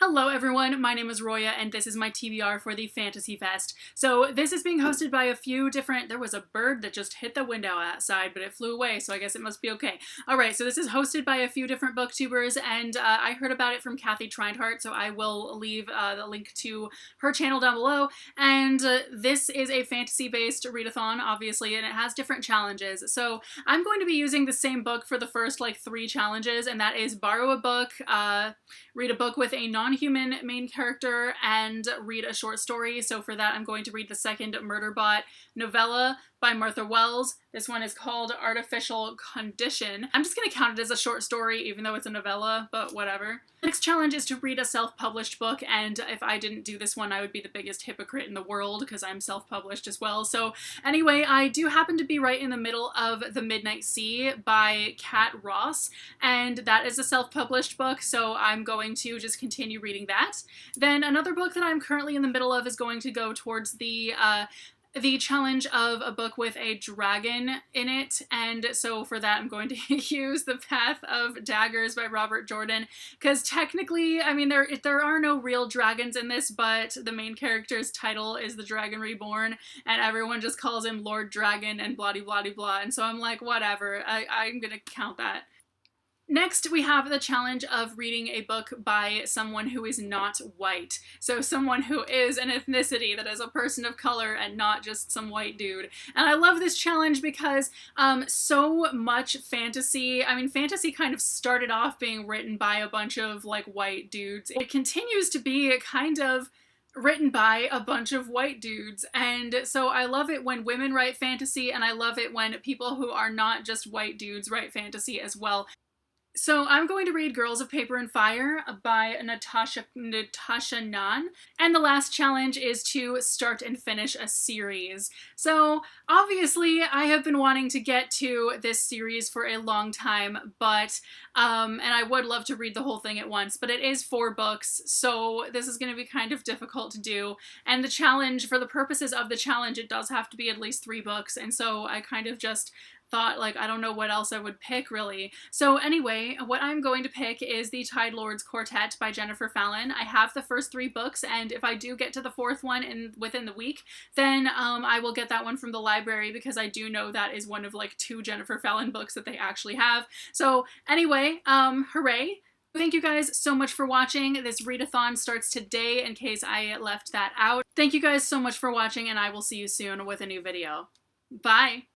Hello everyone, my name is Roya and this is my TBR for the Fantasy Fest. So this is being hosted by a few different, there was a bird that just hit the window outside but it flew away, so I guess it must be okay. Alright, so this is hosted by a few different booktubers and I heard about it from Kathy Trindhart, so I will leave the link to her channel down below. And this is a fantasy-based readathon, obviously, and it has different challenges. So I'm going to be using the same book for the first like 3 challenges, and that is borrow a book, read a book with a non-human main character, and read a short story. So for that, I'm going to read the second Murderbot novella by Martha Wells. This one is called Artificial Condition. I'm just gonna count it as a short story, even though it's a novella, but whatever. The next challenge is to read a self-published book, and if I didn't do this one, I would be the biggest hypocrite in the world, because I'm self-published as well. So anyway, I do happen to be right in the middle of The Midnight Sea by Kat Ross, and that is a self-published book, so I'm going to just continue reading that. Then another book that I'm currently in the middle of is going to go towards the challenge of a book with a dragon in it, and so for that I'm going to use The Path of Daggers by Robert Jordan, because technically, I mean, there are no real dragons in this, but the main character's title is The Dragon Reborn, and everyone just calls him Lord Dragon and blah-de-blah-de-blah, and so I'm like, whatever, I'm gonna count that. Next, we have the challenge of reading a book by someone who is not white. So someone who is an ethnicity, that is a person of color and not just some white dude. And I love this challenge because so much fantasy, I mean, fantasy kind of started off being written by a bunch of like white dudes. It continues to be kind of written by a bunch of white dudes, and so I love it when women write fantasy, and I love it when people who are not just white dudes write fantasy as well. So I'm going to read Girls of Paper and Fire by Natasha Nunn, and the last challenge is to start and finish a series. So obviously I have been wanting to get to this series for a long time, but and I would love to read the whole thing at once, but it is 4 books, so this is going to be kind of difficult to do. And the challenge, for the purposes of the challenge, it does have to be at least 3 books, and so I kind of just thought, like, I don't know what else I would pick, really. So anyway, what I'm going to pick is The Tide Lords Quartet by Jennifer Fallon. I have the first 3 books, and if I do get to the 4th one within the week, then I will get that one from the library, because I do know that is one of like 2 Jennifer Fallon books that they actually have. So anyway, hooray! Thank you guys so much for watching. This readathon starts today, in case I left that out. Thank you guys so much for watching, and I will see you soon with a new video. Bye!